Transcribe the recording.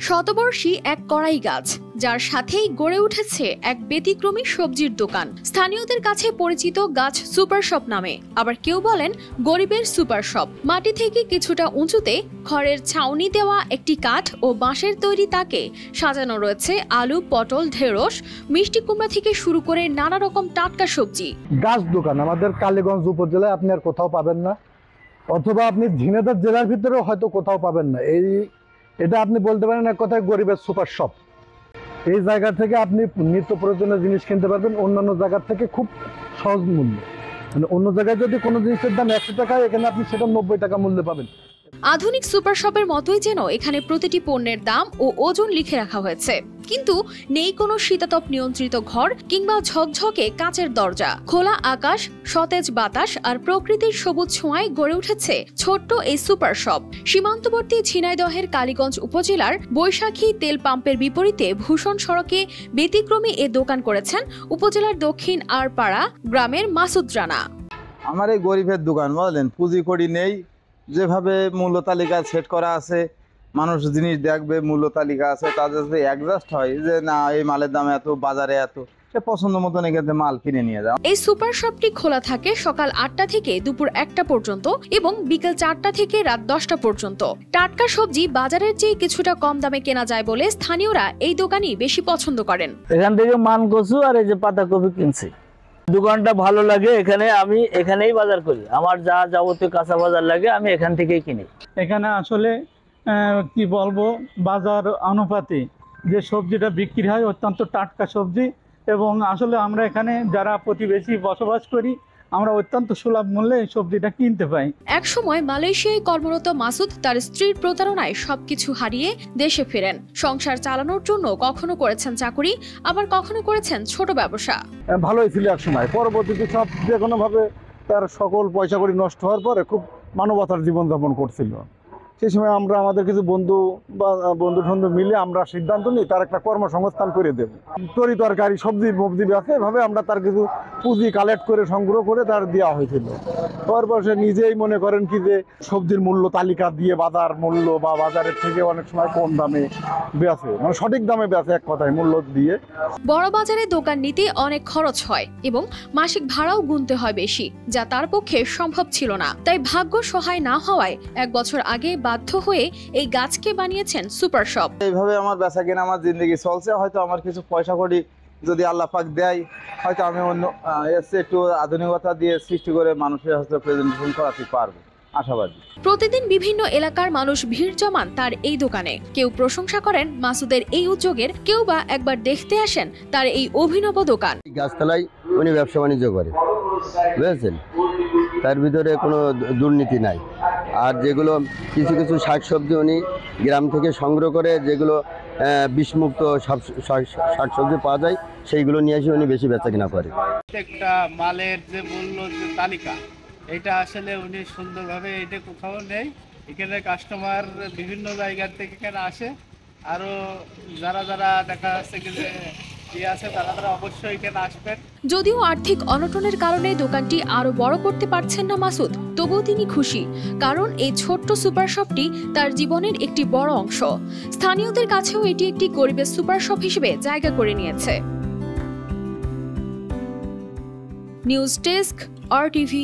শতবর্ষী এক কড়াই গাছ, যার সাথেই গড়ে উঠেছে এক ব্যতিক্রমী সবজির দোকান। স্থানীয়দের কাছে পরিচিত গাছ সুপার শপ নামে, আবার কেউ বলেন গরিবের সুপার শপ। মাটি থেকে কিছুটা উঁচুতে খড়ের ছাউনি দেওয়া একটি কাঠ ও বাঁশের তৈরি তাকে সাজানো রয়েছে আলু, পটল, ঢেঁড়স, মিষ্টি কুমড়া থেকে শুরু করে নানা রকম টাটকা সবজি। গাছ দোকান আমাদের কালীগঞ্জ উপজেলায় আপনি আর কোথাও পাবেন না, অথবা আপনি ঝিনাইদহ জেলার ভিতরেও হয়তো কোথাও পাবেন না। এটা আপনি বলতে পারেন এক কথায় গরিবের সুপার শপ। এই জায়গা থেকে আপনি নিত্য প্রয়োজনীয় জিনিস কিনতে পারবেন অন্যান্য জায়গা থেকে খুব সহজ মূল্যে। মানে অন্য জায়গায় যদি কোনো জিনিসের দাম 100 টাকা, এখানে আপনি সেটা 90 টাকা মূল্যে পাবেন। আধুনিক সুপার শপের মতোই যেন এখানে প্রতিটি পণ্যের দাম ও ওজন লিখে রাখা হয়েছে, কিন্তু নেই কোনো শীতাতপ নিয়ন্ত্রিত ঘর কিংবা ঝকঝকে কাঁচের দরজা। খোলা আকাশ, সতেজ বাতাস আর প্রকৃতির সবুজ ছোঁয়ায় গড়ে উঠেছে ছোট্ট এই সুপার শপ। সীমান্তবর্তী ঝিনাইদহের কালীগঞ্জ উপজেলার বৈশাখী তেল পাম্পের বিপরীতে ভূষণ সড়কে ব্যতিক্রমী এ দোকান করেছেন উপজেলার দক্ষিণ আরপাড়া গ্রামের মাসুদ রানা। আমার এই গরিবের দোকান বলেন, পুঁজি করি নেই, যেভাবে মূল্য তালিকা সেট করা আছে, মানুষ জিনিস দেখবে, মূল্য তালিকা আছে, তাদের যদি অ্যাডজাস্ট হয় যে না এই মালের দাম এত, বাজারে এত, সে পছন্দ মতন এখানে মাল কিনে নিয়ে যাও। এই সুপার শপটি খোলা থাকে সকাল 8টা থেকে দুপুর 1টা পর্যন্ত এবং বিকেল 4টা থেকে রাত 10টা পর্যন্ত। টাটকা সবজি বাজারের চেয়ে কিছুটা কম দামে কেনা যায় বলে স্থানীয়রা এই দোকানই বেশি পছন্দ করেন। এখান থেকে মান কচু আর এই যে পাতাকপি কিনছি। দোকানটা ভালো লাগে, আমি এখানেই বাজার করি। আমার যা যাবতীয় কাঁচা বাজার লাগে আমি এখান থেকেই কিনি। এখানে আসলে কি বলবো, বাজার অনুপাতে যে সবজিটা বিক্রি হয় অত্যন্ত টাটকা সবজি, এবং আসলে আমরা এখানে যারা প্রতিবেশী বসবাস করি আমরা অত্যন্ত সুলভ মূল্যে এই সবজিটা কিনতে পাই। এক সময় মালয়েশিয়ায় কর্মরত মাসুদ তার স্ত্রীর প্রতারণায় সবকিছু হারিয়ে দেশে ফেরেন। সংসার চালানোর জন্য কখনো করেছেন চাকুরি, আবার কখনো করেছেন ছোট ব্যবসা। ভালোই ছিল এক সময়, পরবর্তীতে সব যে কোনো ভাবে তার সকল পয়সা কড়ি নষ্ট হওয়ার পরে খুব মানবতার জীবনযাপন করছিল। সেই সময় আমরা আমাদের কিছু বন্ধু মিলে আমরা সিদ্ধান্ত নিই তার একটা কর্মসংস্থান করে দেব। তরি তরকারি, সবজি আছে, এভাবে আমরা তার কিছু পুঁজি কালেক্ট করে সংগ্রহ করে তার দেওয়া হয়েছিল। তারপর সে নিজেই মনে করেন কি যে সবজির মূল্য তালিকা দিয়ে বাজার মূল্য বা বাজারের থেকে অনেক সময় কম দামে বেচে, মানে সঠিক দামে বেচে, এক কথায় মূল্য দিয়ে। বড় বাজারে দোকান নিতে অনেক খরচ হয় এবং মাসিক ভাড়াও গুনতে হয় বেশি, যা তার পক্ষে সম্ভব ছিল না। তাই ভাগ্য সহায় না হওয়ায় 1 বছর আগে বাধ্য হয়ে এই গাছকে বানিয়েছেন সুপার শপ। এইভাবে আমার বেচা কেনা, আমার জিন্দগি চলছে। হয়তো আমার কিছু পয়সা কড়ি যদি আল্লাহ পাক দেয়, হয়তো আমি অন্য একটু আধুনিকতা দিয়ে সৃষ্টি করে মানুষের হস্তে প্রেজেন্টেশন করাতে পারবো, আশাবাদী। প্রতিদিন বিভিন্ন এলাকার মানুষ ভিড় জমান তার এই দোকানে। কেউ প্রশংসা করেন মাসুদের এই উদ্যোগের, কেউ বা একবার দেখতে আসেন তার এই অভিনব দোকান। গাছতলায় উনি ব্যবসা বাণিজ্য করে, বুঝেছেন, তার ভিতরে কোনো দুর্নীতি নাই। আর যেগুলো কিছু কিছু শাকসবজি উনি গ্রাম থেকে সংগ্রহ করে, যেগুলো বিষমুক্ত শাকসবজি পাওয়া যায়, সেইগুলো নিয়ে এসে উনি বেশি বেচাকেনা করে। প্রত্যেকটা মালের যে মূল্য যে তালিকা, এটা আসলে উনি সুন্দরভাবে, এটা কোথাও নেই। এখানে কাস্টমার বিভিন্ন জায়গার থেকে এখানে আসে, আরও যারা দেখা যাচ্ছে যে আছে তারা অবশ্যই এখানে আসবেন। যদিও আর্থিক অনটনের কারণে দোকানটি আরো বড় করতে পারছেন না মাসুদ, তবুও তিনি খুশি, কারণ এই ছোট্ট সুপার শপটি তার জীবনের একটি বড় অংশ। স্থানীয়দের কাছেও এটি একটি গরিবের সুপার শপ হিসেবে জায়গা করে নিয়েছে। News desk, RTV।